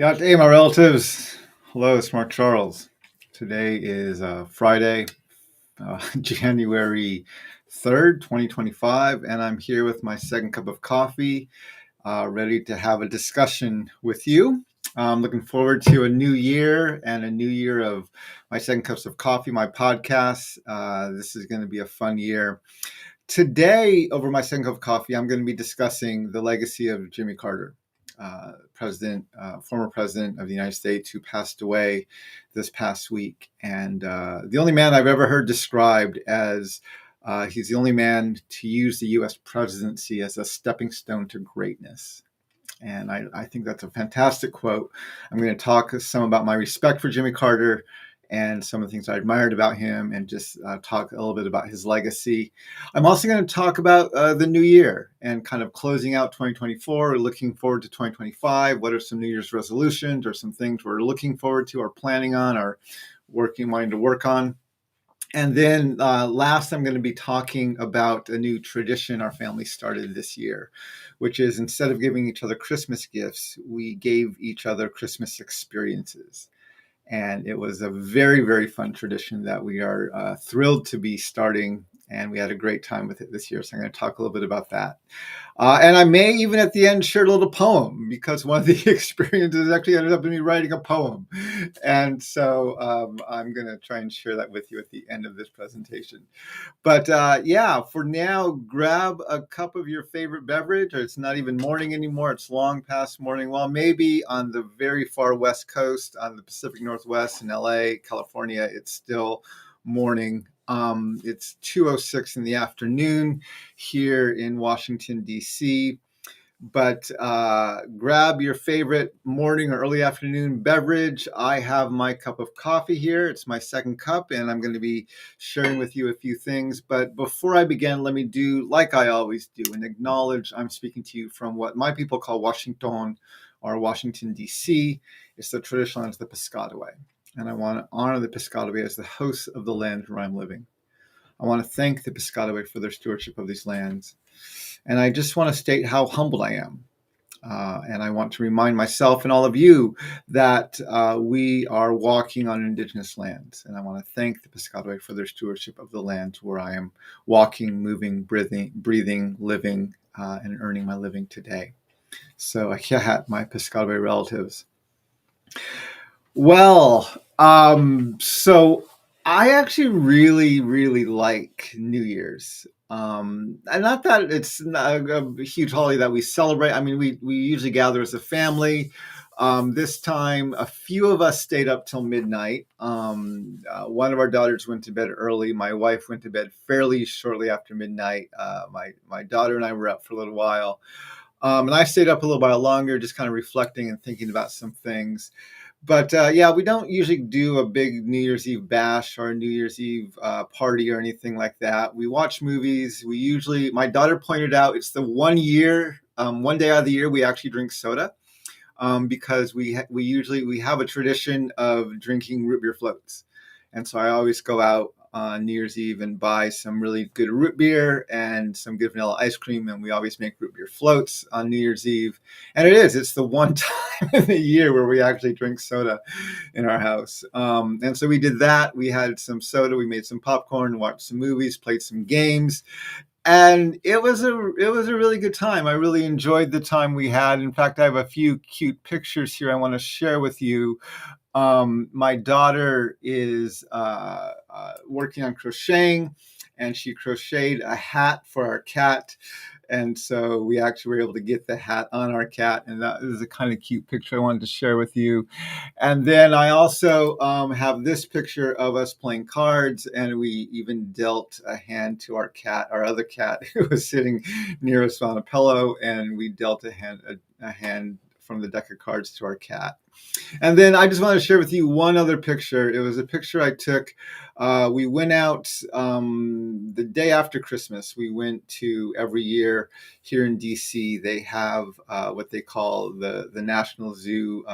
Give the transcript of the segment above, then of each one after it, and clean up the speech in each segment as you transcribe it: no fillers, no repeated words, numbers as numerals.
Yá'át'ééh, my relatives. Hello, it's Mark Charles. Today is Friday, January 3rd, 2025, and I'm here with my second cup of coffee, ready to have a discussion with you. I'm looking forward to a new year and a new year of my second cups of coffee, my podcast. This is going to be a fun year. Today, over my second cup of coffee, I'm going to be discussing the legacy of Jimmy Carter, former president of the United States, who passed away this past week. And the only man I've ever heard described as he's the only man to use the U.S. presidency as a stepping stone to greatness. And I think that's a fantastic quote. I'm going to talk some about my respect for Jimmy Carter and some of the things I admired about him, and just talk a little bit about his legacy. I'm also going to talk about the new year and kind of closing out 2024, looking forward to 2025. What are some New Year's resolutions or some things we're looking forward to or planning on or wanting to work on? And then last, I'm going to be talking about a new tradition our family started this year, which is instead of giving each other Christmas gifts, we gave each other Christmas experiences. And it was a very, very fun tradition that we are thrilled to be starting. And we had a great time with it this year. So I'm going to talk a little bit about that. And I may even at the end share a little poem, because one of the experiences actually ended up in me writing a poem. And so I'm going to try and share that with you at the end of this presentation. But yeah, for now, grab a cup of your favorite beverage. Or it's not even morning anymore. It's long past morning. Well, maybe on the very far West Coast, on the Pacific Northwest in LA, California, it's still morning. It's 2:06 in the afternoon here in Washington, D.C. But grab your favorite morning or early afternoon beverage. I have my cup of coffee here. It's my second cup, and I'm going to be sharing with you a few things. But before I begin, let me do like I always do and acknowledge I'm speaking to you from what my people call Washington or Washington, D.C. It's the traditional land of the Piscataway. And I want to honor the Piscataway as the hosts of the land where I'm living. I want to thank the Piscataway for their stewardship of these lands. And I just want to state how humbled I am. And I want to remind myself and all of you that we are walking on indigenous lands. And I want to thank the Piscataway for their stewardship of the lands where I am walking, moving, breathing, living, and earning my living today. So, my Piscataway relatives. Well, so I actually really, really like New Year's. And not that it's not a huge holiday that we celebrate. I mean, we usually gather as a family. This time, a few of us stayed up till midnight. One of our daughters went to bed early. My wife went to bed fairly shortly after midnight. My daughter and I were up for a little while. And I stayed up a little while longer, just kind of reflecting and thinking about some things. But yeah, we don't usually do a big New Year's Eve bash or a New Year's Eve party or anything like that. We watch movies. My daughter pointed out, it's the one day out of the year we actually drink soda, because we have a tradition of drinking root beer floats. And so I always go out on New Year's Eve and buy some really good root beer and some good vanilla ice cream. And we always make root beer floats on New Year's Eve. And it's the one time in the year where we actually drink soda in our house. And so we did that. We had some soda, we made some popcorn, watched some movies, played some games. And it was a really good time. I really enjoyed the time we had. In fact, I have a few cute pictures here I want to share with you. My daughter is working on crocheting, and she crocheted a hat for our cat. And so we actually were able to get the hat on our cat. And that is a kind of cute picture I wanted to share with you. And then I also have this picture of us playing cards. And we even dealt a hand to our other cat, who was sitting near us on a pillow. And we dealt a hand from the deck of cards to our cat. And then I just want to share with you one other picture. It was a picture I took. We went out the day after Christmas. We went to, every year here in D.C., they have what they call the National Zoo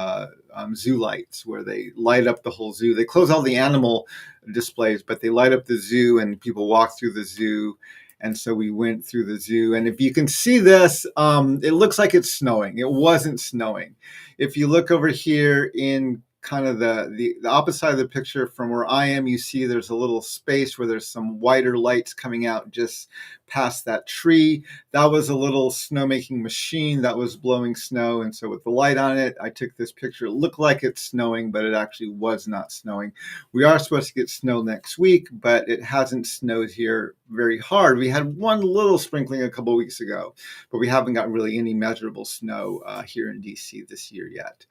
zoo lights, where they light up the whole zoo. They close all the animal displays, but they light up the zoo, and people walk through the zoo. And so we went through the zoo. And if you can see this, it looks like it's snowing. It wasn't snowing. If you look over here in kind of the opposite side of the picture from where I am, you see there's a little space where there's some whiter lights coming out just past that tree. That was a little snowmaking machine that was blowing snow. And so with the light on it, I took this picture. It looked like it's snowing, but it actually was not snowing. We are supposed to get snow next week, but it hasn't snowed here very hard. We had one little sprinkling a couple of weeks ago, but we haven't got really any measurable snow here in DC this year yet.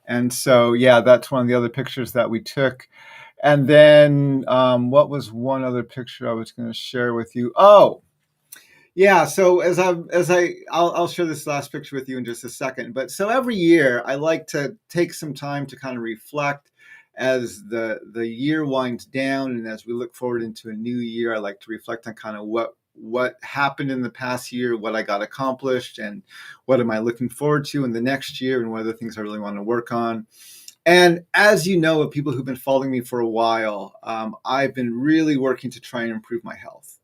And so, yeah, that's one of the other pictures that we took. And then what was one other picture I was going to share with you? Oh, yeah. So I'll share this last picture with you in just a second. But so every year I like to take some time to kind of reflect as the year winds down, and as we look forward into a new year. I like to reflect on kind of what happened in the past year, what I got accomplished, and what am I looking forward to in the next year, and what are the things I really want to work on. And as you know, of people who've been following me for a while, I've been really working to try and improve my health.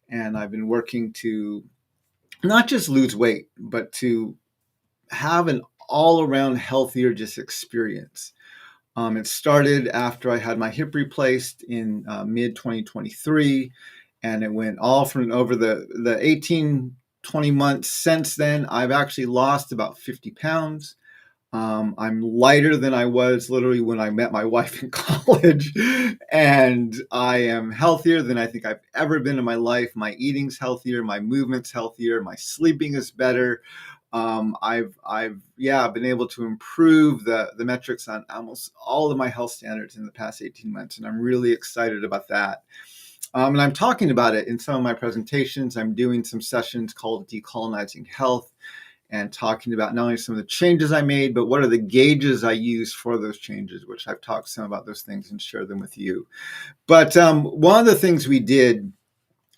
And I've been working to not just lose weight, but to have an all-around healthier just experience. It started after I had my hip replaced in mid 2023. And it went all from over the 18, 20 months since then. I've actually lost about 50 pounds. I'm lighter than I was literally when I met my wife in college. And I am healthier than I think I've ever been in my life. My eating's healthier. My movement's healthier. My sleeping is better. I've been able to improve the metrics on almost all of my health standards in the past 18 months. And I'm really excited about that. And I'm talking about it in some of my presentations. I'm doing some sessions called Decolonizing Health and talking about not only some of the changes I made, but what are the gauges I use for those changes, which I've talked some about those things and share them with you. But one of the things we did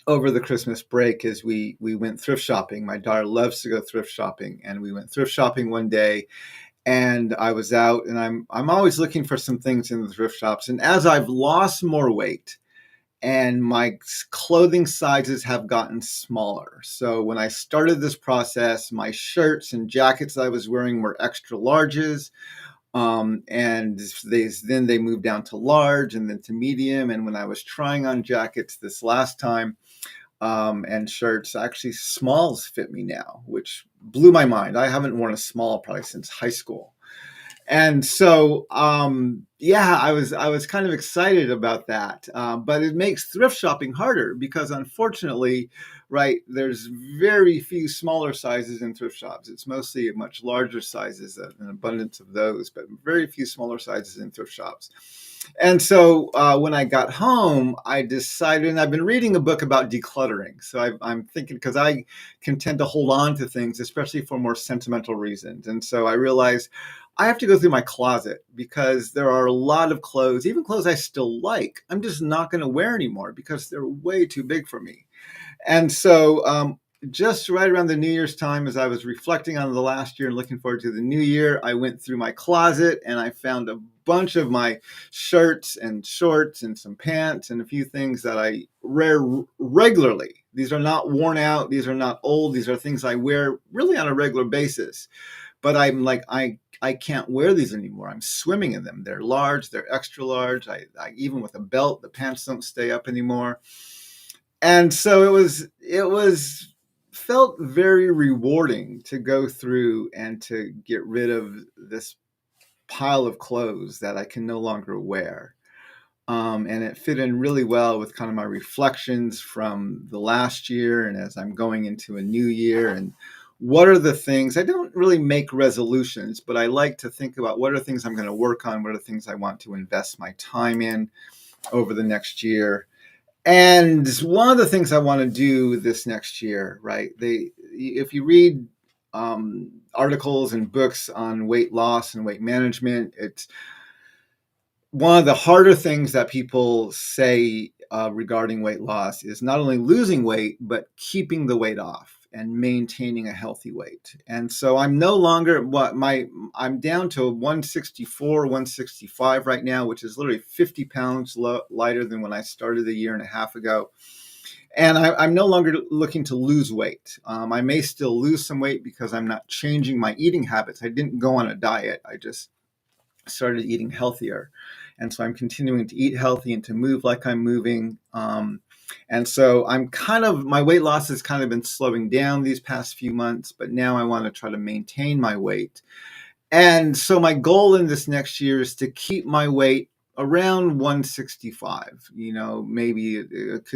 over the Christmas break is we went thrift shopping. My daughter loves to go thrift shopping, and we went thrift shopping one day. And I was out, and I'm always looking for some things in the thrift shops. And as I've lost more weight, and my clothing sizes have gotten smaller. So when I started this process, my shirts and jackets I was wearing were extra larges. And then they moved down to large and then to medium. And when I was trying on jackets this last time and shirts, actually smalls fit me now, which blew my mind. I haven't worn a small probably since high school. And so, I was kind of excited about that. But it makes thrift shopping harder because unfortunately, right, there's very few smaller sizes in thrift shops. It's mostly much larger sizes, an abundance of those, but very few smaller sizes in thrift shops. And so when I got home, I decided, and I've been reading a book about decluttering. So I'm thinking, because I can tend to hold on to things, especially for more sentimental reasons. And so I realized I have to go through my closet because there are a lot of clothes, even clothes I still like, I'm just not going to wear anymore because they're way too big for me. And so just right around the New Year's time, as I was reflecting on the last year and looking forward to the new year, I went through my closet and I found a bunch of my shirts and shorts and some pants and a few things that I wear regularly. These are not worn out. These are not old. These are things I wear really on a regular basis. But I'm like, I can't wear these anymore. I'm swimming in them. They're large. They're extra large. I even with a belt, the pants don't stay up anymore. And so it was felt very rewarding to go through and to get rid of this pile of clothes that I can no longer wear. And it fit in really well with kind of my reflections from the last year. And as I'm going into a new year, and what are the things, I don't really make resolutions, but I like to think about what are things I'm going to work on, what are things I want to invest my time in over the next year. And one of the things I want to do this next year, right? If you read articles and books on weight loss and weight management, it's one of the harder things that people say regarding weight loss is not only losing weight, but keeping the weight off and maintaining a healthy weight. And so I'm no longer I'm down to 164, 165 right now, which is literally 50 pounds lighter than when I started a year and a half ago. And I'm no longer looking to lose weight. I may still lose some weight because I'm not changing my eating habits. I didn't go on a diet. I just started eating healthier. And so I'm continuing to eat healthy and to move like I'm moving. And so my weight loss has kind of been slowing down these past few months, but now I want to try to maintain my weight. And so my goal in this next year is to keep my weight around 165. Maybe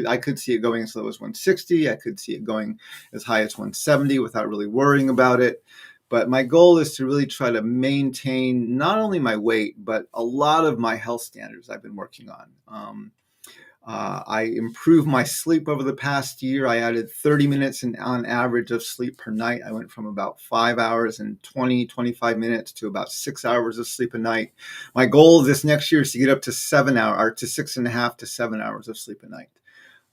I could see it going as low as 160. I could see it going as high as 170 without really worrying about it. But my goal is to really try to maintain not only my weight, but a lot of my health standards I've been working on. I improved my sleep over the past year. I added 30 minutes on average of sleep per night. I went from about 5 hours and 25 minutes to about 6 hours of sleep a night. My goal this next year is to get up to 7 hours, or to 6.5 to 7 hours of sleep a night.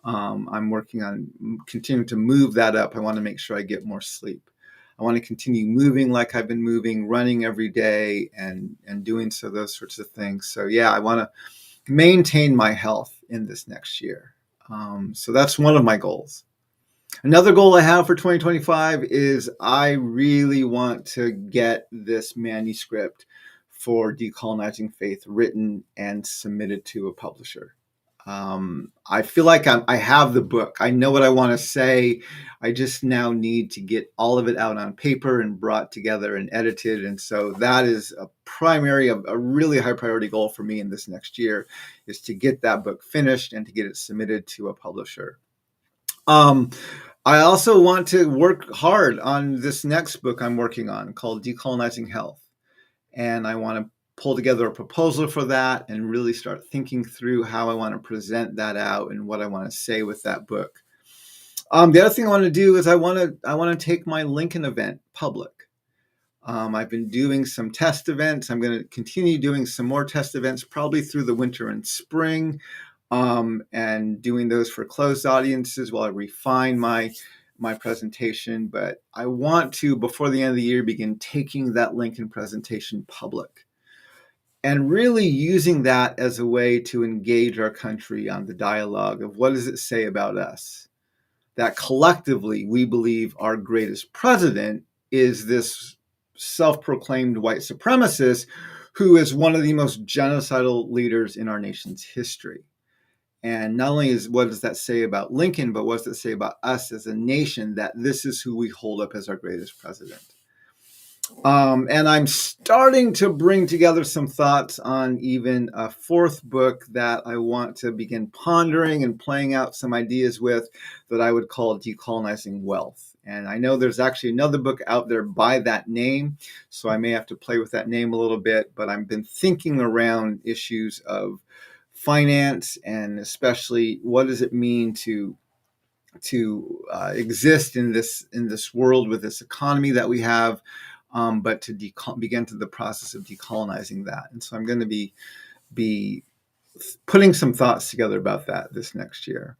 I'm working on continuing to move that up. I want to make sure I get more sleep. I want to continue moving like I've been moving, running every day and doing those sorts of things. So yeah, I want to maintain my health in this next year. So that's one of my goals. Another goal I have for 2025 is I really want to get this manuscript for Decolonizing Faith written and submitted to a publisher. I feel like I have the book. I know what I want to say. I just now need to get all of it out on paper and brought together and edited. And so that is a really high priority goal for me in this next year, is to get that book finished and to get it submitted to a publisher. I also want to work hard on this next book I'm working on called Decolonizing Health. And I want to pull together a proposal for that and really start thinking through how I want to present that out and what I want to say with that book. The other thing I want to do is I want to take my Lincoln event public. I've been doing some test events. I'm going to continue doing some more test events, probably through the winter and spring, and doing those for closed audiences while I refine my presentation. But I want to, before the end of the year, begin taking that Lincoln presentation public and really using that as a way to engage our country on the dialogue of what does it say about us, that collectively we believe our greatest president is this self-proclaimed white supremacist who is one of the most genocidal leaders in our nation's history. And not only what does that say about Lincoln, but what does it say about us as a nation, that this is who we hold up as our greatest president. And I'm starting to bring together some thoughts on even a fourth book that I want to begin pondering and playing out some ideas with, that I would call Decolonizing Wealth. And I know there's actually another book out there by that name, so I may have to play with that name a little bit, but I've been thinking around issues of finance, and especially what does it mean to exist in this world with this economy that we have, but to begin to the process of decolonizing that. And so I'm going to be putting some thoughts together about that this next year.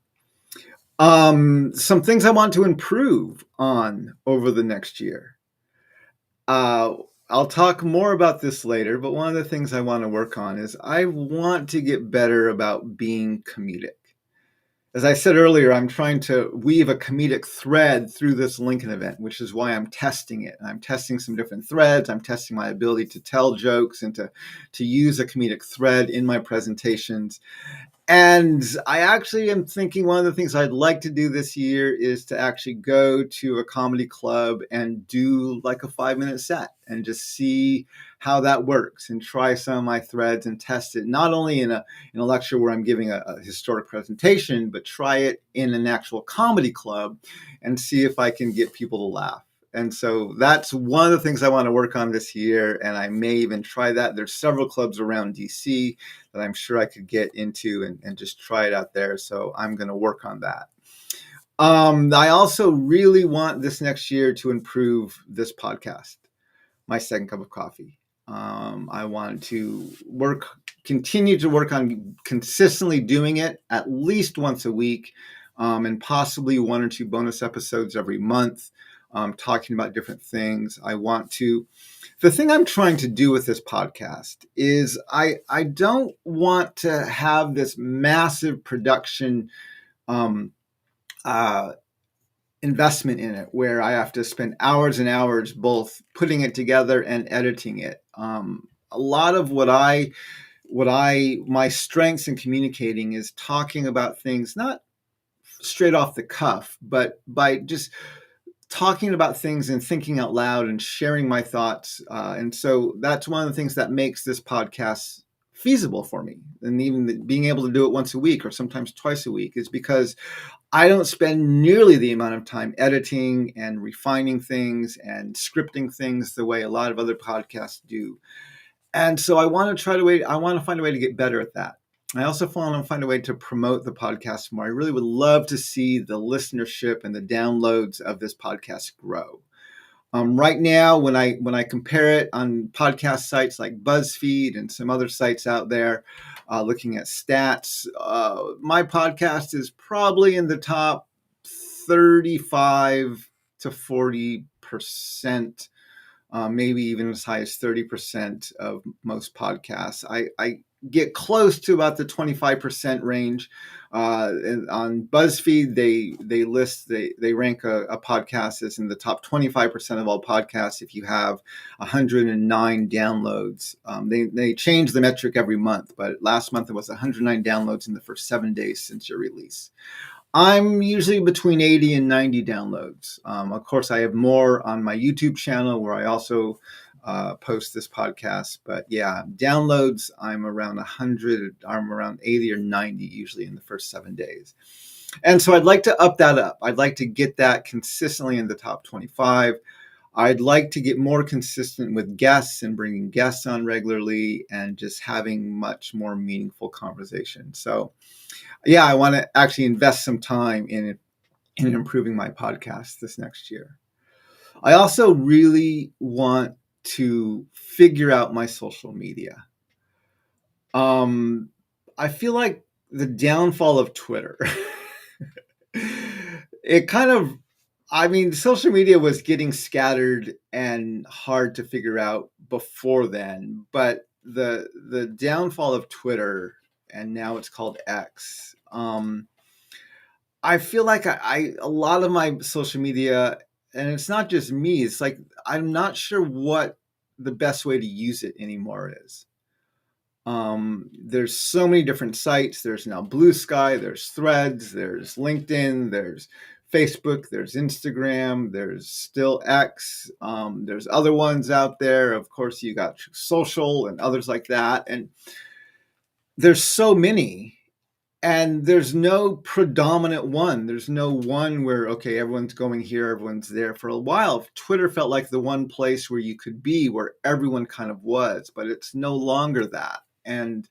Some things I want to improve on over the next year. I'll talk more about this later, but one of the things I want to work on is I want to get better about being comedic. As I said earlier, I'm trying to weave a comedic thread through this Lincoln event, which is why I'm testing it. I'm testing some different threads. I'm testing my ability to tell jokes and to use a comedic thread in my presentations. And I actually am thinking one of the things I'd like to do this year is to actually go to a comedy club and do like a 5-minute set and just see how that works and try some of my threads and test it, not only in a lecture where I'm giving a historic presentation, but try it in an actual comedy club and see if I can get people to laugh. And so that's one of the things I want to work on this year, and I may even try that. There's several clubs around DC that I'm sure I could get into and just try it out there. So I'm going to work on that. I also really want this next year to improve this podcast, My Second Cup of Coffee. I want to continue to work on consistently doing it at least once a week, and possibly 1 or 2 bonus episodes every month. Talking about different things. The thing I'm trying to do with this podcast is I don't want to have this massive production uh, investment in it, where I have to spend hours and hours both putting it together and editing it. A lot of my strengths in communicating is talking about things not straight off the cuff, but by just talking about things and thinking out loud and sharing my thoughts. And so that's one of the things that makes this podcast feasible for me. And even being able to do it once a week or sometimes twice a week is because I don't spend nearly the amount of time editing and refining things and scripting things the way a lot of other podcasts do. And so I want to find a way to get better at that. I also want to find a way to promote the podcast more. I really would love to see the listenership and the downloads of this podcast grow. Right now, when I compare it on podcast sites like BuzzFeed and some other sites out there, looking at stats, my podcast is probably in the top 35 to 40%, maybe even as high as 30% of most podcasts. I get close to about the 25% range. On BuzzFeed, they rank a podcast as in the top 25% of all podcasts if you have 109 downloads. They change the metric every month, but last month it was 109 downloads in the first 7 days since your release. I'm usually between 80 and 90 downloads. Of course, I have more on my YouTube channel where I also post this podcast. But yeah, downloads, I'm around 100. I'm around 80 or 90 usually in the first 7 days. And so I'd like to up that up. I'd like to get that consistently in the top 25. I'd like to get more consistent with guests and bringing guests on regularly and just having much more meaningful conversation. So yeah, I want to actually invest some time in improving my podcast this next year. I also really want to figure out my social media. I feel like the downfall of Twitter, it kind of, I mean, social media was getting scattered and hard to figure out before then, but the downfall of Twitter, and now it's called X. I feel like a lot of my social media, and it's not just me, it's like I'm not sure what the best way to use it anymore is. There's so many different sites. There's now Blue Sky, there's Threads, there's LinkedIn, there's Facebook, there's Instagram, there's still X. There's other ones out there. Of course, you got Social and others like that. And there's so many. And there's no predominant one. There's no one where, okay, everyone's going here, everyone's there. For a while, Twitter felt like the one place where you could be, where everyone kind of was, but it's no longer that. And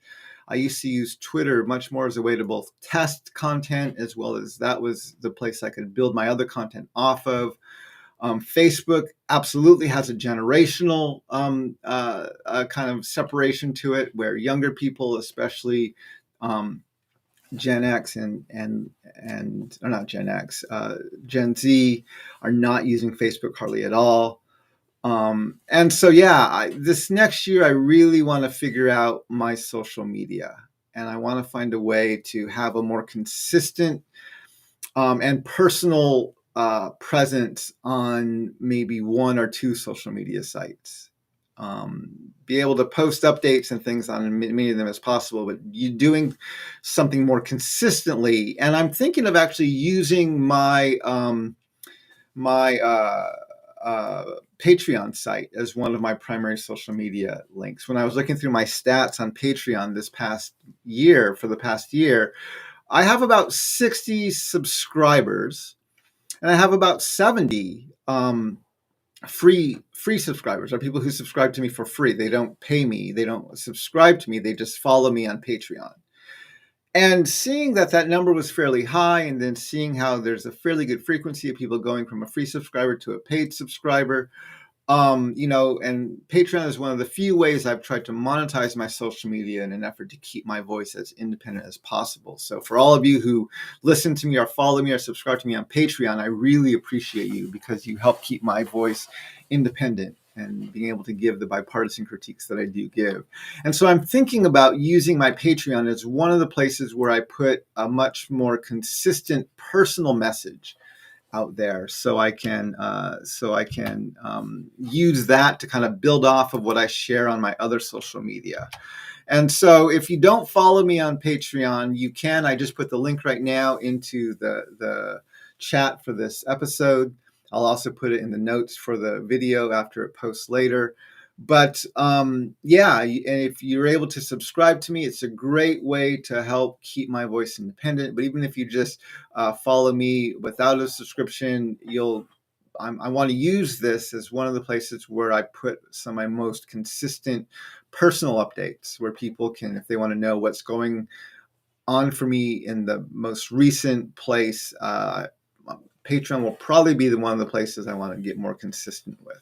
I used to use Twitter much more as a way to both test content, as well as that was the place I could build my other content off of. Facebook absolutely has a generational kind of separation to it, where younger people, especially Gen X and or not Gen X, Gen Z, are not using Facebook hardly at all. And so, yeah, this next year, I really want to figure out my social media, and I want to find a way to have a more consistent and personal presence on maybe one or two social media sites. Be able to post updates and things on many of them as possible, but you doing something more consistently. And I'm thinking of actually using my Patreon site as one of my primary social media links. When I was looking through my stats on Patreon for the past year, I have about 60 subscribers, and I have about 70 free subscribers, are people who subscribe to me for free. They don't pay me. They don't subscribe to me. They just follow me on Patreon. And seeing that number was fairly high, and then seeing how there's a fairly good frequency of people going from a free subscriber to a paid subscriber, and Patreon is one of the few ways I've tried to monetize my social media in an effort to keep my voice as independent as possible. So for all of you who listen to me or follow me or subscribe to me on Patreon, I really appreciate you, because you help keep my voice independent and being able to give the bipartisan critiques that I do give. And so I'm thinking about using my Patreon as one of the places where I put a much more consistent personal message out there, so I can use that to kind of build off of what I share on my other social media. And so if you don't follow me on Patreon, you can. I just put the link right now into the chat for this episode. I'll also put it in the notes for the video after it posts later. But yeah, and if you're able to subscribe to me, it's a great way to help keep my voice independent. But even if you just follow me without a subscription, I want to use this as one of the places where I put some of my most consistent personal updates, where people can, if they want to know what's going on for me in the most recent place, Patreon will probably be one of the places I want to get more consistent with.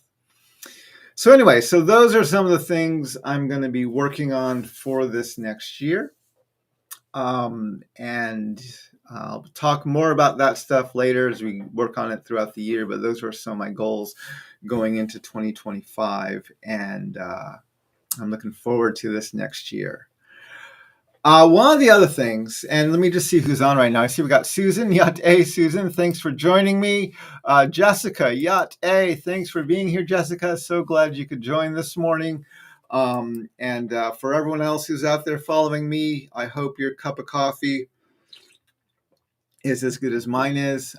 So anyway, so those are some of the things I'm going to be working on for this next year. And I'll talk more about that stuff later as we work on it throughout the year. But those are some of my goals going into 2025. And I'm looking forward to this next year. One of the other things, and let me just see who's on right now. I see we got Susan, Yá'át'ééh, Susan. Thanks for joining me. Jessica, Yá'át'ééh, thanks for being here, Jessica. So glad you could join this morning. And for everyone else who's out there following me, I hope your cup of coffee is as good as mine is.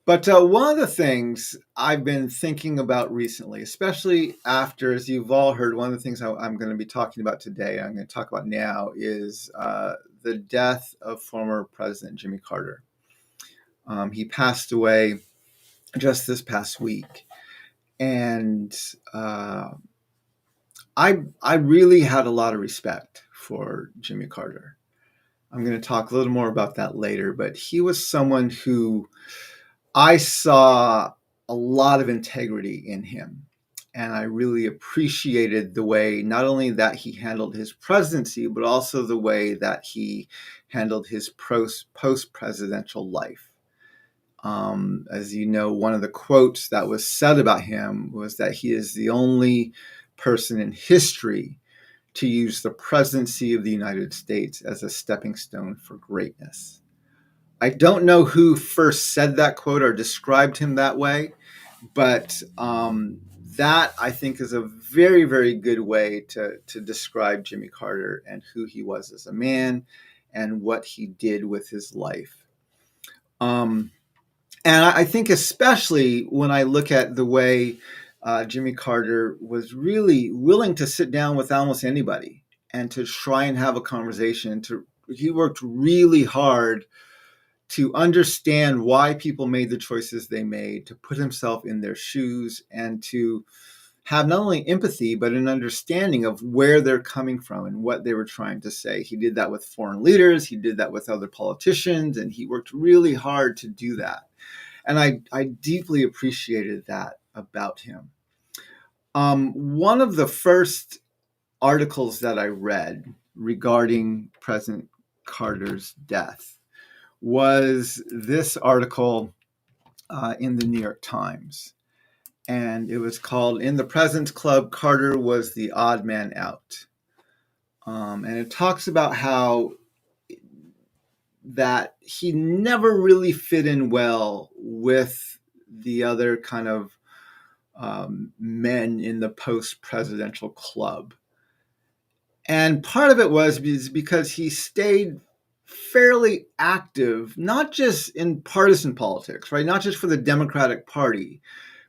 But one of the things I've been thinking about recently, especially after, as you've all heard, one of the things I'm going to be talking about today, I'm going to talk about now, is the death of former President Jimmy Carter. He passed away just this past week. And I really had a lot of respect for Jimmy Carter. I'm going to talk a little more about that later, but he was someone who I saw a lot of integrity in him, and I really appreciated the way not only that he handled his presidency, but also the way that he handled his post-presidential life. As you know, one of the quotes that was said about him was that he is the only person in history to use the presidency of the United States as a stepping stone for greatness. I don't know who first said that quote or described him that way, but that I think is a very, very good way to describe Jimmy Carter and who he was as a man and what he did with his life. And I think especially when I look at the way Jimmy Carter was really willing to sit down with almost anybody and to try and have a conversation. He worked really hard to understand why people made the choices they made, to put himself in their shoes, and to have not only empathy, but an understanding of where they're coming from and what they were trying to say. He did that with foreign leaders. He did that with other politicians, and he worked really hard to do that. And I deeply appreciated that about him. One of the first articles that I read regarding President Carter's death was this article in the New York Times. And it was called, "In the President's Club, Carter was the odd man out." And it talks about how that he never really fit in well with the other kind of men in the post-presidential club. And part of it was because he stayed fairly active, not just in partisan politics, right? Not just for the Democratic Party,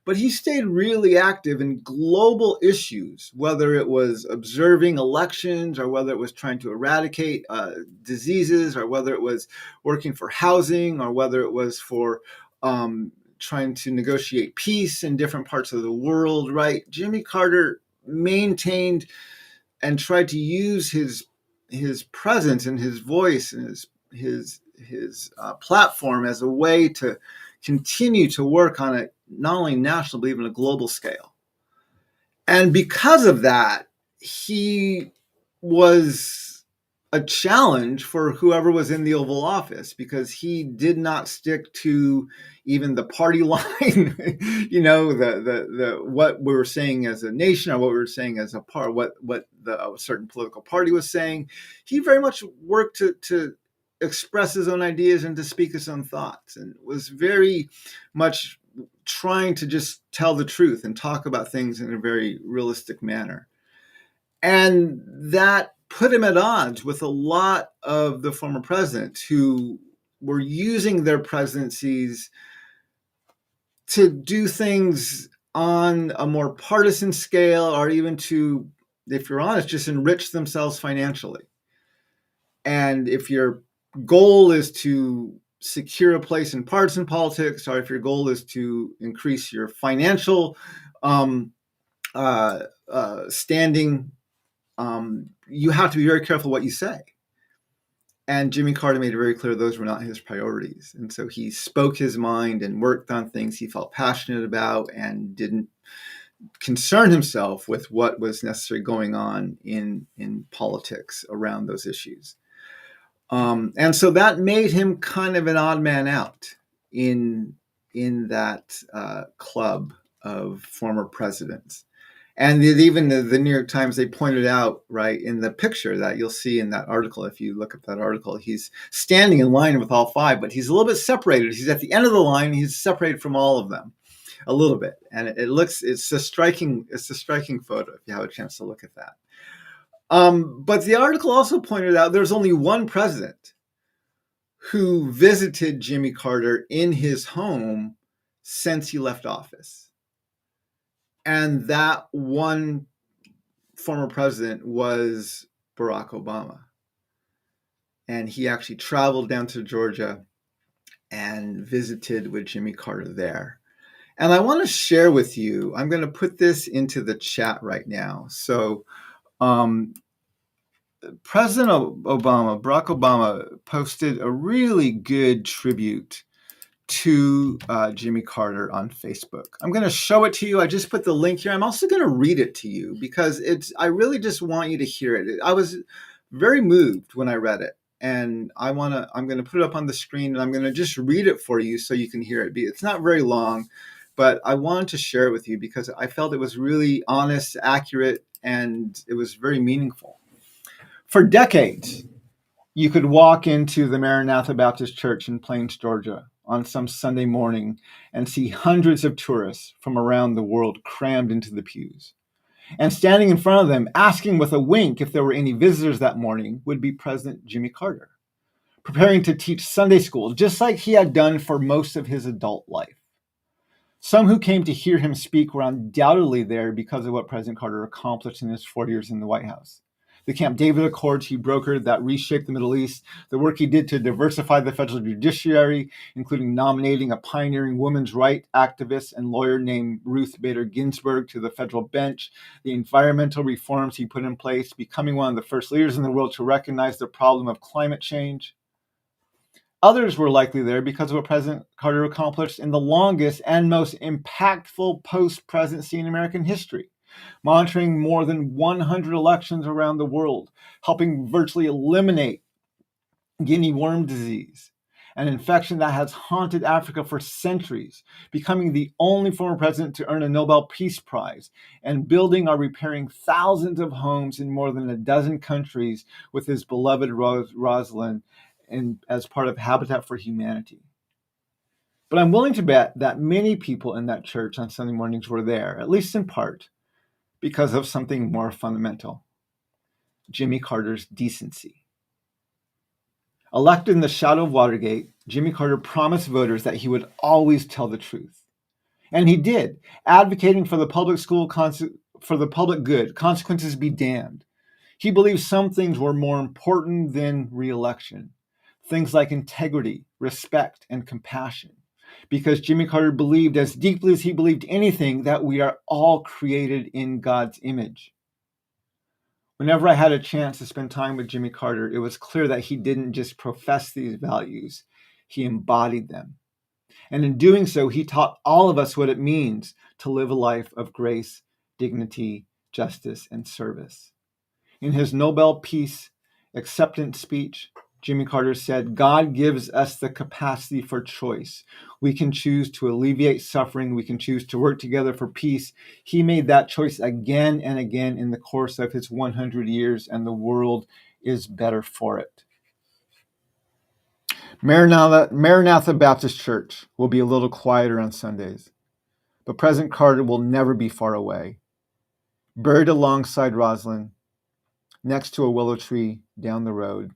but he stayed really active in global issues, whether it was observing elections or whether it was trying to eradicate diseases or whether it was working for housing or whether it was for trying to negotiate peace in different parts of the world, right? Jimmy Carter maintained and tried to use his presence and his voice and his platform as a way to continue to work on a not only national but even a global scale. And because of that, he was a challenge for whoever was in the Oval Office, because he did not stick to even the party line, the what we were saying as a nation or what we were saying as a part, what a certain political party was saying. He very much worked to express his own ideas and to speak his own thoughts, and was very much trying to just tell the truth and talk about things in a very realistic manner. And that put him at odds with a lot of the former presidents who were using their presidencies to do things on a more partisan scale, or even to, if you're honest, just enrich themselves financially. And if your goal is to secure a place in partisan politics, or if your goal is to increase your financial standing, you have to be very careful what you say. And Jimmy Carter made it very clear those were not his priorities. And so he spoke his mind and worked on things he felt passionate about, and didn't concern himself with what was necessarily going on in politics around those issues. And so that made him kind of an odd man out in that club of former presidents. And even the New York Times, they pointed out, right, in the picture that you'll see in that article, if you look at that article, he's standing in line with all five, but he's a little bit separated. He's at the end of the line. He's separated from all of them a little bit. And it's a striking photo if you have a chance to look at that. But the article also pointed out there's only one president who visited Jimmy Carter in his home since he left office. And that one former president was Barack Obama. And he actually traveled down to Georgia and visited with Jimmy Carter there. And I want to share with you, I'm going to put this into the chat right now. So President Obama, Barack Obama, posted a really good tribute to Jimmy Carter on Facebook. I'm going to show it to you. I just put the link here. I'm also going to read it to you because I really just want you to hear it. I was very moved when I read it, and I'm going to put it up on the screen, and I'm going to just read it for you so you can hear it. It's not very long, but I wanted to share it with you because I felt it was really honest, accurate, and it was very meaningful. For decades, you could walk into the Maranatha Baptist Church in Plains, Georgia, on some Sunday morning and see hundreds of tourists from around the world crammed into the pews. And standing in front of them, asking with a wink if there were any visitors that morning, would be President Jimmy Carter, preparing to teach Sunday school, just like he had done for most of his adult life. Some who came to hear him speak were undoubtedly there because of what President Carter accomplished in his 4 years in the White House. The Camp David Accords he brokered that reshaped the Middle East, the work he did to diversify the federal judiciary, including nominating a pioneering women's rights activist and lawyer named Ruth Bader Ginsburg to the federal bench, the environmental reforms he put in place, becoming one of the first leaders in the world to recognize the problem of climate change. Others were likely there because of what President Carter accomplished in the longest and most impactful post-presidency in American history, monitoring more than 100 elections around the world, helping virtually eliminate guinea worm disease, an infection that has haunted Africa for centuries, becoming the only former president to earn a Nobel Peace Prize, and building or repairing thousands of homes in more than a dozen countries with his beloved Rosalind as part of Habitat for Humanity. But I'm willing to bet that many people in that church on Sunday mornings were there, at least in part, because of something more fundamental: Jimmy Carter's decency. Elected in the shadow of Watergate, Jimmy Carter promised voters that he would always tell the truth. And he did, advocating for the public good, consequences be damned. He believed some things were more important than re-election, things like integrity, respect, and compassion. Because Jimmy Carter believed, as deeply as he believed anything, that we are all created in God's image. Whenever I had a chance to spend time with Jimmy Carter, it was clear that he didn't just profess these values, he embodied them. And in doing so, he taught all of us what it means to live a life of grace, dignity, justice, and service. In his Nobel Peace acceptance speech, Jimmy Carter said, God gives us the capacity for choice. We can choose to alleviate suffering. We can choose to work together for peace. He made that choice again and again in the course of his 100 years, and the world is better for it. Maranatha Baptist Church will be a little quieter on Sundays, but President Carter will never be far away. Buried alongside Rosalind, next to a willow tree down the road,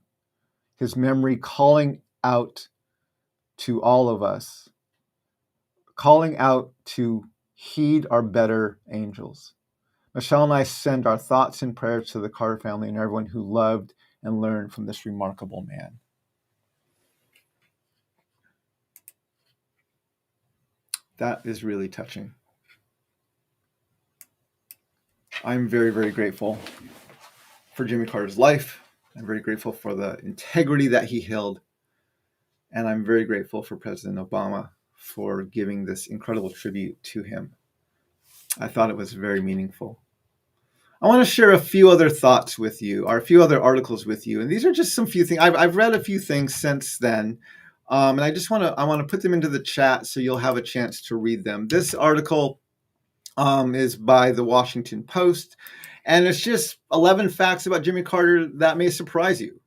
his memory calling out to all of us, calling out to heed our better angels. Michelle and I send our thoughts and prayers to the Carter family and everyone who loved and learned from this remarkable man. That is really touching. I'm very, very grateful for Jimmy Carter's life. I'm very grateful for the integrity that he held. And I'm very grateful for President Obama for giving this incredible tribute to him. I thought it was very meaningful. I want to share a few other thoughts with you, or a few other articles with you. And these are just some few things. I've read a few things since then. And I want to put them into the chat so you'll have a chance to read them. This article is by the Washington Post, and it's just 11 facts about Jimmy Carter that may surprise you.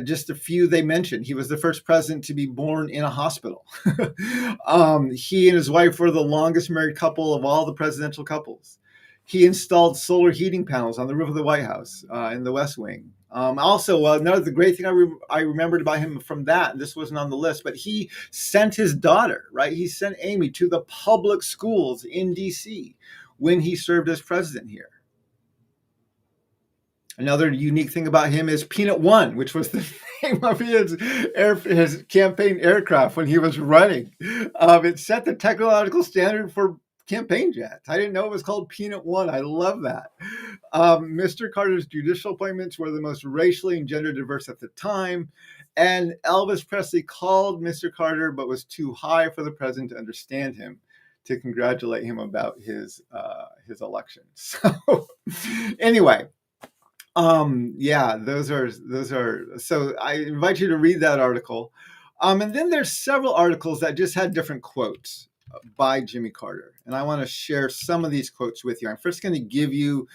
Just a few they mentioned. He was the first president to be born in a hospital. He and his wife were the longest married couple of all the presidential couples. He installed solar heating panels on the roof of the White House in the West Wing. Another great thing I remembered about him from that, and this wasn't on the list, but he sent his daughter, right? He sent Amy to the public schools in D.C. when he served as president here. Another unique thing about him is Peanut One, which was the name of his campaign aircraft when he was running. It set the technological standard for campaign jets. I didn't know it was called Peanut One. I love that. Mr. Carter's judicial appointments were the most racially and gender diverse at the time. And Elvis Presley called Mr. Carter, but was too high for the president to understand him, to congratulate him about his election. So anyway. Those are, so I invite you to read that article. And then there's several articles that just had different quotes by Jimmy Carter. And I want to share some of these quotes with you. I'm first going to give you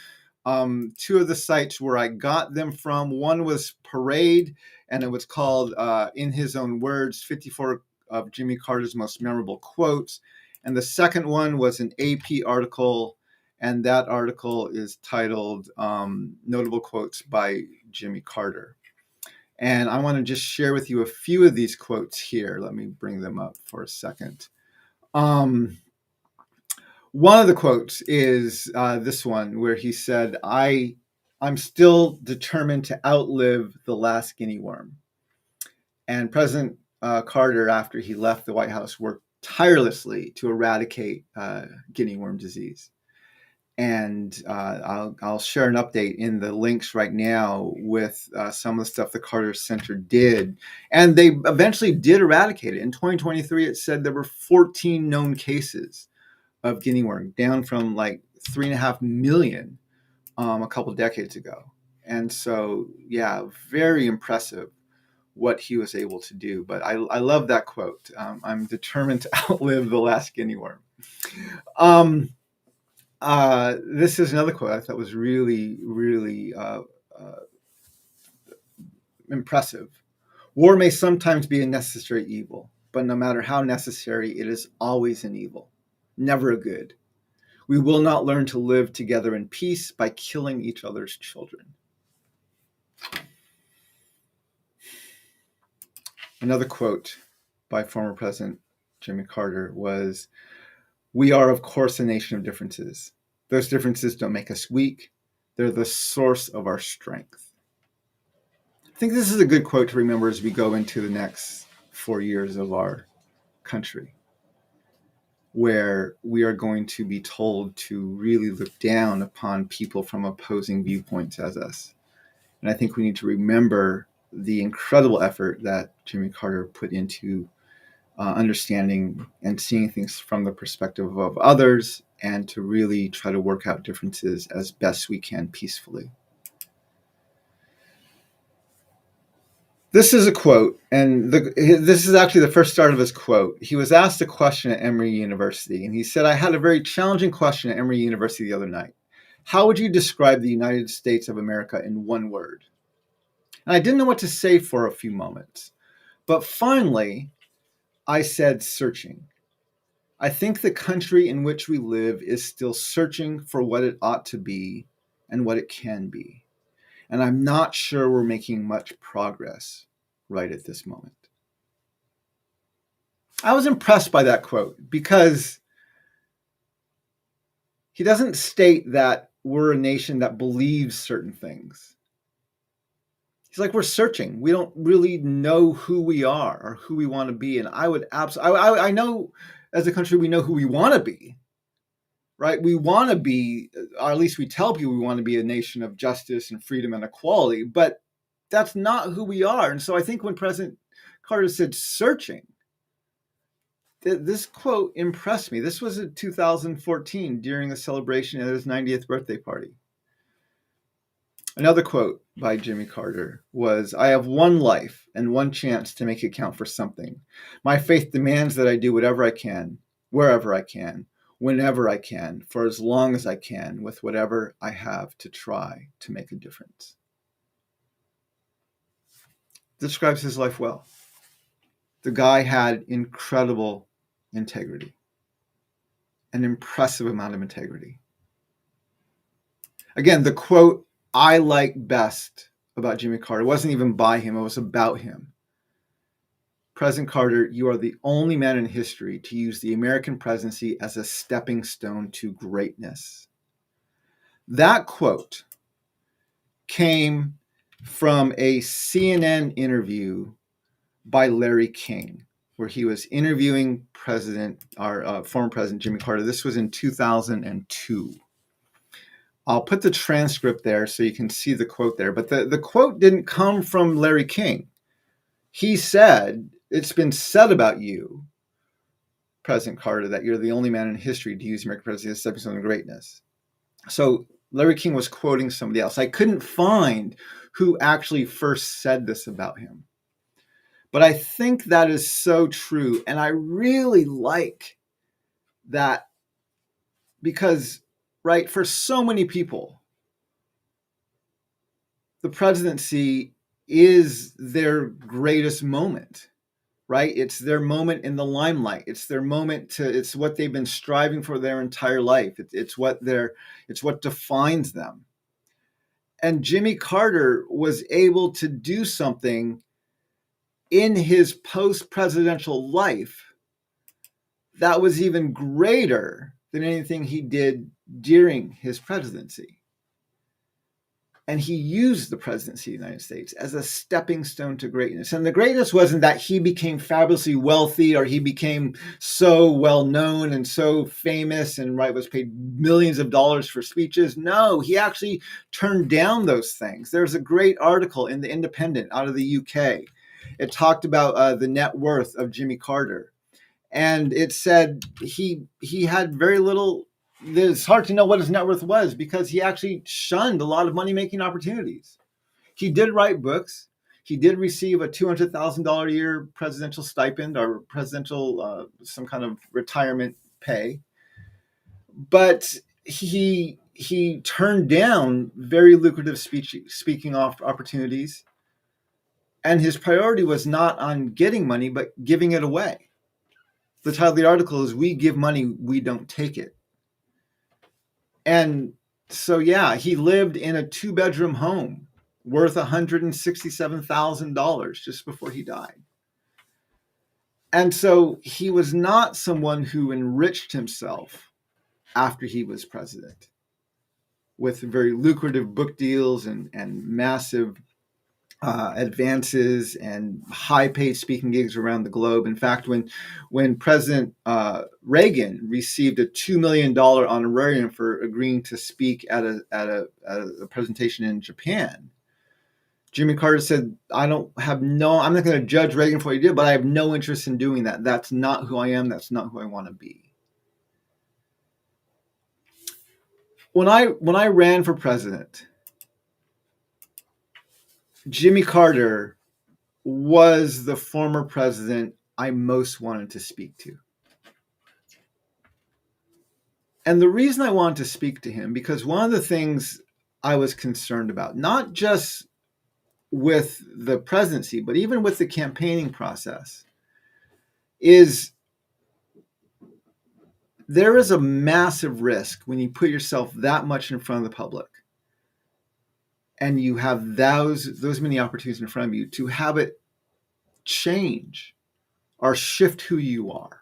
two of the sites where I got them from. One was Parade, and it was called, in his own words, 54 of Jimmy Carter's most memorable quotes. And the second one was an AP article, and that article is titled Notable Quotes by Jimmy Carter. And I want to just share with you a few of these quotes here. Let me bring them up for a second. One of the quotes is this one, where he said, I'm still determined to outlive the last guinea worm. And President Carter, after he left the White House, worked tirelessly to eradicate guinea worm disease. And I'll share an update in the links right now with some of the stuff the Carter Center did. And they eventually did eradicate it. In 2023, it said there were 14 known cases of guinea worm, down from like 3.5 million a couple decades ago. And so, yeah, very impressive what he was able to do. But I love that quote. I'm determined to outlive the last guinea worm. This is another quote I thought was really, really impressive. War may sometimes be a necessary evil, but no matter how necessary, it is always an evil, never a good. We will not learn to live together in peace by killing each other's children. Another quote by former President Jimmy Carter was, "We are, of course, a nation of differences. Those differences don't make us weak. They're the source of our strength." I think this is a good quote to remember as we go into the next 4 years of our country, where we are going to be told to really look down upon people from opposing viewpoints as us. And I think we need to remember the incredible effort that Jimmy Carter put into understanding and seeing things from the perspective of others, and to really try to work out differences as best we can peacefully. This is a quote, and this is actually the first start of his quote. He was asked a question at Emory University, and he said, I had a very challenging question at Emory University the other night. How would you describe the United States of America in one word? And I didn't know what to say for a few moments. But finally, I said searching. I think the country in which we live is still searching for what it ought to be and what it can be. And I'm not sure we're making much progress right at this moment. I was impressed by that quote because he doesn't state that we're a nation that believes certain things. He's like, we're searching. We don't really know who we are or who we want to be. And I would absolutely, I know as a country, we know who we want to be, right? We want to be, or at least we tell people we want to be a nation of justice and freedom and equality, but that's not who we are. And so I think when President Carter said searching, this quote impressed me. This was in 2014 during the celebration of his 90th birthday party. Another quote by Jimmy Carter was, I have one life and one chance to make it count for something. My faith demands that I do whatever I can, wherever I can, whenever I can, for as long as I can, with whatever I have to try to make a difference. Describes his life well. The guy had incredible integrity, an impressive amount of integrity. Again, the quote I like best about Jimmy Carter wasn't even by him, it was about him. President Carter, you are the only man in history to use the American presidency as a stepping stone to greatness. That quote came from a CNN interview by Larry King, where he was interviewing former President Jimmy Carter. This was in 2002. I'll put the transcript there so you can see the quote there. But the quote didn't come from Larry King. He said, it's been said about you, President Carter, that you're the only man in history to use American presidency as a stepping stone to greatness. So Larry King was quoting somebody else. I couldn't find who actually first said this about him. But I think that is so true. And I really like that because, right, for so many people, the presidency is their greatest moment, right? It's their moment in the limelight. It's their moment it's what they've been striving for their entire life. It's what defines them. And Jimmy Carter was able to do something in his post-presidential life that was even greater than anything he did during his presidency. And he used the presidency of the United States as a stepping stone to greatness. And the greatness wasn't that he became fabulously wealthy or he became so well known and so famous and was paid millions of dollars for speeches. No, he actually turned down those things. There's a great article in The Independent out of the UK. It talked about the net worth of Jimmy Carter. And it said he had very little. It's hard to know what his net worth was because he actually shunned a lot of money-making opportunities. He did write books. He did receive a $200,000 a year presidential stipend or presidential some kind of retirement pay. But he turned down very lucrative speaking opportunities. And his priority was not on getting money, but giving it away. The title of the article is, We Give Money, We Don't Take It. And so, yeah, he lived in a 2-bedroom home worth $167,000 just before he died. And so he was not someone who enriched himself after he was president with very lucrative book deals and massive advances and high-paid speaking gigs around the globe. In fact, when President Reagan received a $2 million honorarium for agreeing to speak at a presentation in Japan, Jimmy Carter said, I'm not going to judge Reagan for what he did, but I have no interest in doing that. That's not who I am. That's not who I want to be. When I ran for president, Jimmy Carter was the former president I most wanted to speak to. And the reason I wanted to speak to him, because one of the things I was concerned about, not just with the presidency, but even with the campaigning process, is there is a massive risk when you put yourself that much in front of the public and you have those many opportunities in front of you to have it change or shift who you are.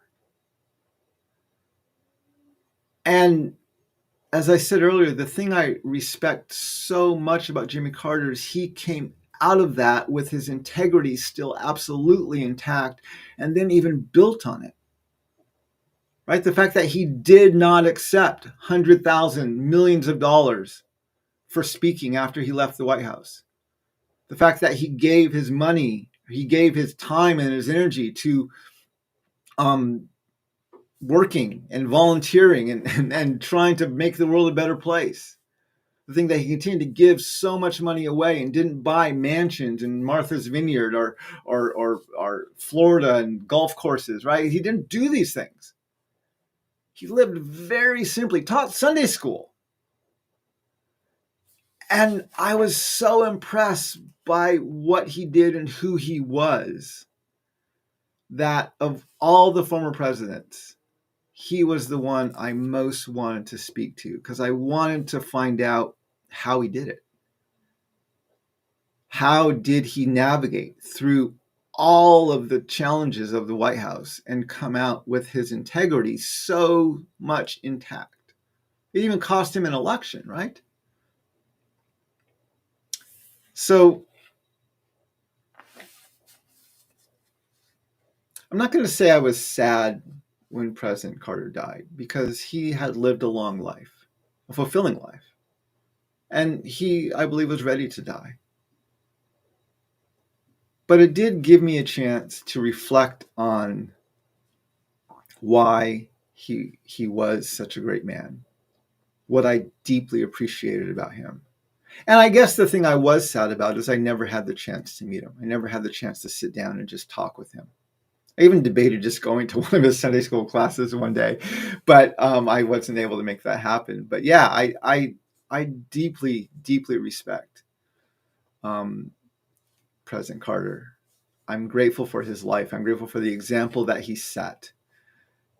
And as I said earlier, the thing I respect so much about Jimmy Carter is he came out of that with his integrity still absolutely intact and then even built on it. Right? The fact that he did not accept 100,000 millions of dollars for speaking after he left the White House. The fact that he gave his money, he gave his time and his energy to working and volunteering and trying to make the world a better place. The thing that he continued to give so much money away and didn't buy mansions in Martha's Vineyard or Florida and golf courses, right? He didn't do these things. He lived very simply, taught Sunday school. And I was so impressed by what he did and who he was that of all the former presidents, he was the one I most wanted to speak to because I wanted to find out how he did it. How did he navigate through all of the challenges of the White House and come out with his integrity so much intact? It even cost him an election, right? So I'm not going to say I was sad when President Carter died because he had lived a long life, a fulfilling life. And he, I believe, was ready to die. But it did give me a chance to reflect on why he was such a great man, what I deeply appreciated about him. And I guess the thing I was sad about is I never had the chance to meet him. I never had the chance to sit down and just talk with him. I even debated just going to one of his Sunday school classes one day, but I wasn't able to make that happen. But yeah, I deeply, deeply respect President Carter. I'm grateful for his life. I'm grateful for the example that he set.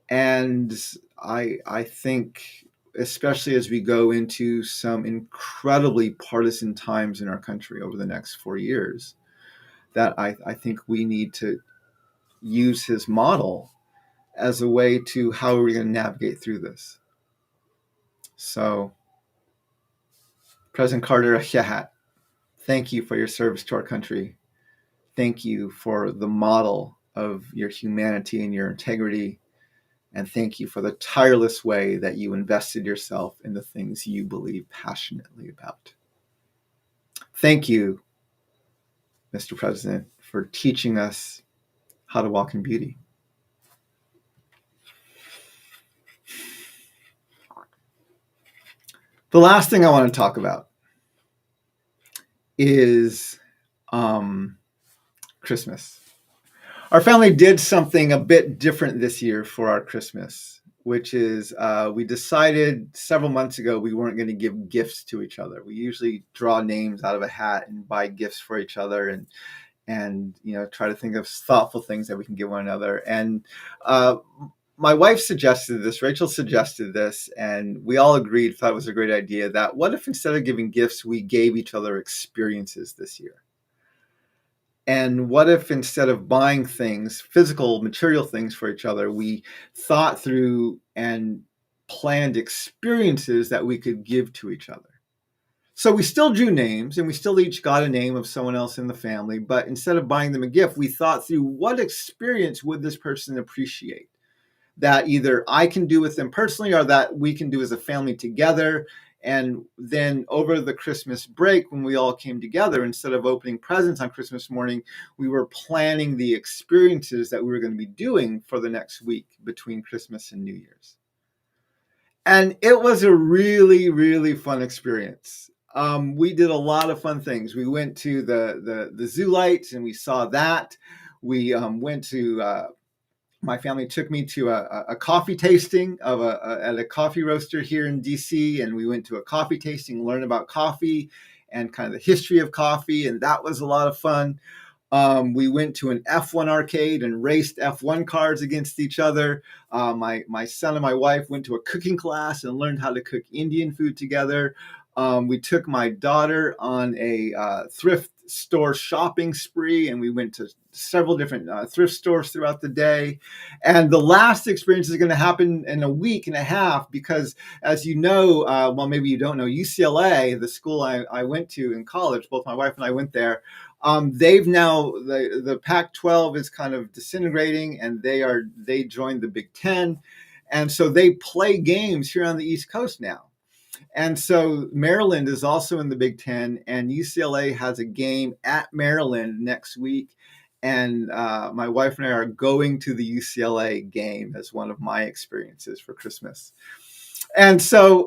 And I think, especially as we go into some incredibly partisan times in our country over the next 4 years, that I think we need to use his model as a way to how are we going to navigate through this. So, President Carter, thank you for your service to our country. Thank you for the model of your humanity and your integrity. And thank you for the tireless way that you invested yourself in the things you believe passionately about. Thank you, Mr. President, for teaching us how to walk in beauty. The last thing I want to talk about is Christmas. Our family did something a bit different this year for our Christmas, which is we decided several months ago we weren't going to give gifts to each other. We usually draw names out of a hat and buy gifts for each other and try to think of thoughtful things that we can give one another. And my wife suggested this, Rachel suggested this, and we all agreed, thought it was a great idea, that what if instead of giving gifts, we gave each other experiences this year? And what if instead of buying things, physical, material things for each other, we thought through and planned experiences that we could give to each other? So we still drew names and we still each got a name of someone else in the family, but instead of buying them a gift, we thought through what experience would this person appreciate that either I can do with them personally or that we can do as a family together. And then over the Christmas break, when we all came together, instead of opening presents on Christmas morning, we were planning the experiences that we were going to be doing for the next week between Christmas and New Year's. And it was a really, really fun experience. We did a lot of fun things. We went to the zoo lights and we saw that. We went to my family took me to a coffee tasting of at a coffee roaster here in DC, and we went to a coffee tasting, learn about coffee and kind of the history of coffee, and that was a lot of fun. We went to an F1 arcade and raced F1 cars against each other. My son and my wife went to a cooking class and learned how to cook Indian food together. We took my daughter on a thrift store shopping spree, and we went to several different thrift stores throughout the day. And the last experience is going to happen in a week and a half because, as you know, well, maybe you don't know, UCLA, the school I went to in college, both my wife and I went there. They've now the Pac-12 is kind of disintegrating, and they joined the Big Ten, and so they play games here on the East Coast now. And so Maryland is also in the Big Ten, and UCLA has a game at Maryland next week. And my wife and I are going to the UCLA game as one of my experiences for Christmas. And so,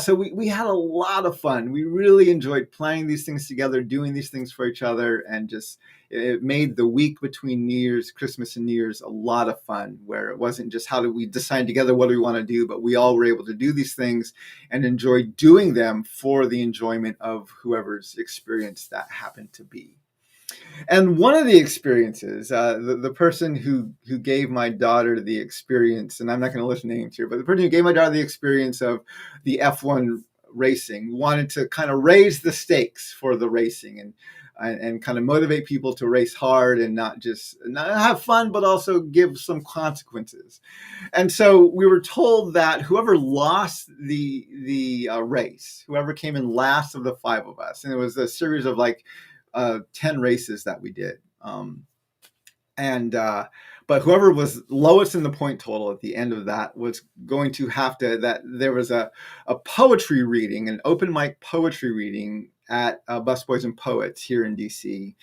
so we had a lot of fun. We really enjoyed planning these things together, doing these things for each other, and just it made the week between New Year's, Christmas and New Year's a lot of fun, where it wasn't just how do we decide together what do we want to do, but we all were able to do these things and enjoy doing them for the enjoyment of whoever's experience that happened to be. And one of the experiences, the person who gave my daughter the experience, and I'm not going to list names here, but the person who gave my daughter the experience of the F1 racing wanted to kind of raise the stakes for the racing and kind of motivate people to race hard and not have fun, but also give some consequences. And so we were told that whoever lost the race, whoever came in last of the five of us, and it was a series of like 10 races that we did. But whoever was lowest in the point total at the end of that was going to have to, that there was a poetry reading, an open mic poetry reading at Busboys and Poets here in DC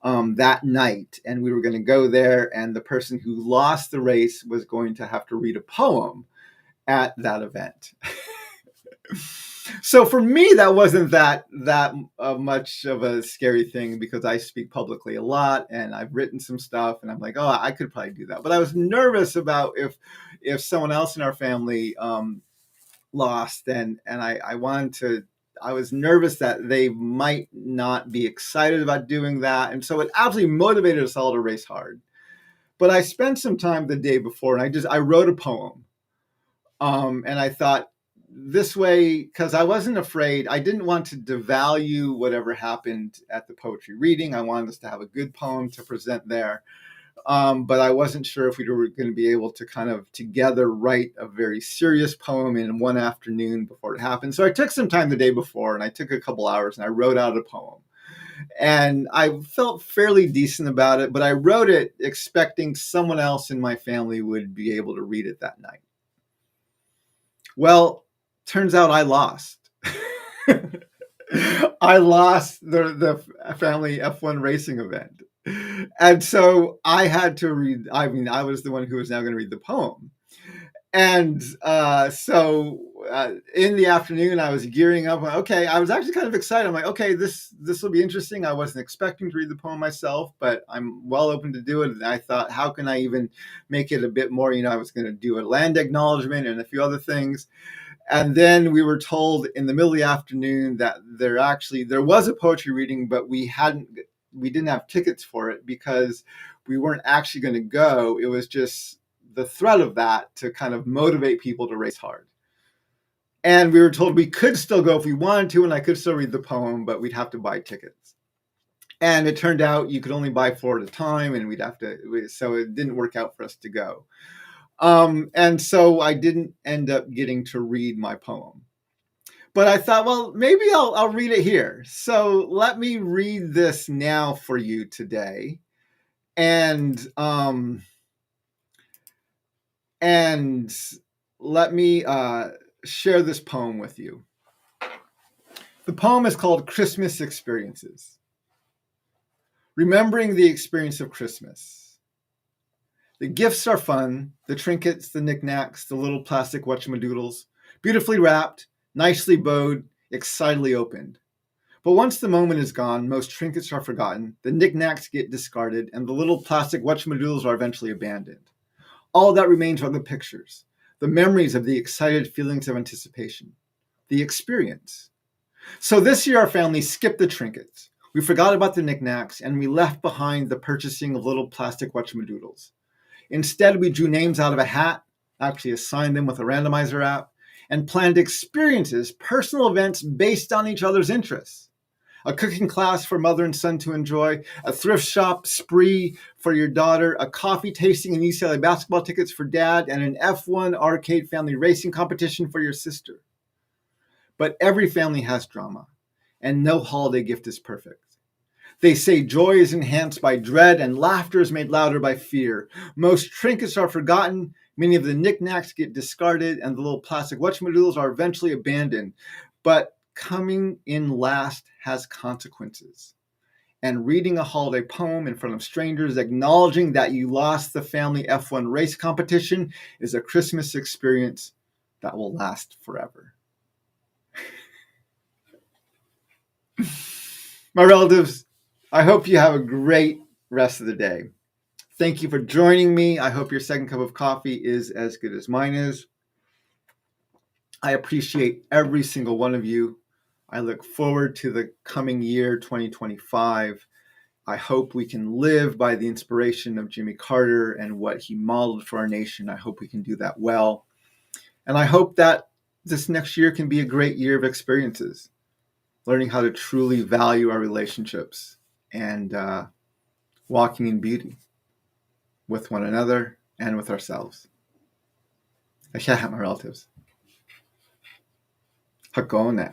that night. And we were going to go there, and the person who lost the race was going to have to read a poem at that event. So for me, that wasn't that much of a scary thing because I speak publicly a lot and I've written some stuff, and I'm like, oh, I could probably do that. But I was nervous about if someone else in our family lost, and I wanted to. I was nervous that they might not be excited about doing that, and so it absolutely motivated us all to race hard. But I spent some time the day before, and I wrote a poem, and I thought, this way, because I wasn't afraid. I didn't want to devalue whatever happened at the poetry reading. I wanted us to have a good poem to present there. But I wasn't sure if we were going to be able to kind of together write a very serious poem in one afternoon before it happened. So I took some time the day before, and I took a couple hours, and I wrote out a poem. And I felt fairly decent about it, but I wrote it expecting someone else in my family would be able to read it that night. Well, turns out I lost. I lost the family F1 racing event. And so I had to read, I was the one who was now going to read the poem. And so in the afternoon, I was gearing up. Okay, I was actually kind of excited. I'm like, okay, this will be interesting. I wasn't expecting to read the poem myself, but I'm well open to do it. And I thought, how can I even make it a bit more? I was going to do a land acknowledgement and a few other things. And then we were told in the middle of the afternoon that there was a poetry reading, but we didn't have tickets for it because we weren't actually going to go. It was just the threat of that to kind of motivate people to race hard. And we were told we could still go if we wanted to, and I could still read the poem, but we'd have to buy tickets. And it turned out you could only buy 4 at a time, and so it didn't work out for us to go. And so I didn't end up getting to read my poem. But I thought, well, maybe I'll read it here. So let me read this now for you today. And let me share this poem with you. The poem is called Christmas Experiences. Remembering the experience of Christmas. The gifts are fun, the trinkets, the knickknacks, the little plastic whatchamadoodles, beautifully wrapped, nicely bowed, excitedly opened. But once the moment is gone, most trinkets are forgotten, the knickknacks get discarded, and the little plastic whatchamadoodles are eventually abandoned. All that remains are the pictures, the memories of the excited feelings of anticipation, the experience. So this year, our family skipped the trinkets. We forgot about the knickknacks, and we left behind the purchasing of little plastic whatchamadoodles. Instead, we drew names out of a hat, actually assigned them with a randomizer app, and planned experiences, personal events based on each other's interests. A cooking class for mother and son to enjoy, a thrift shop spree for your daughter, a coffee tasting and UCLA basketball tickets for dad, and an F1 arcade family racing competition for your sister. But every family has drama, and no holiday gift is perfect. They say joy is enhanced by dread and laughter is made louder by fear. Most trinkets are forgotten, many of the knickknacks get discarded, and the little plastic whatchamadoodles are eventually abandoned. But coming in last has consequences. And reading a holiday poem in front of strangers, acknowledging that you lost the family F1 race competition, is a Christmas experience that will last forever. My relatives, I hope you have a great rest of the day. Thank you for joining me. I hope your second cup of coffee is as good as mine is. I appreciate every single one of you. I look forward to the coming year, 2025. I hope we can live by the inspiration of Jimmy Carter and what he modeled for our nation. I hope we can do that well. And I hope that this next year can be a great year of experiences, learning how to truly value our relationships and walking in beauty with one another and with ourselves. I can't have my relatives. Hakone.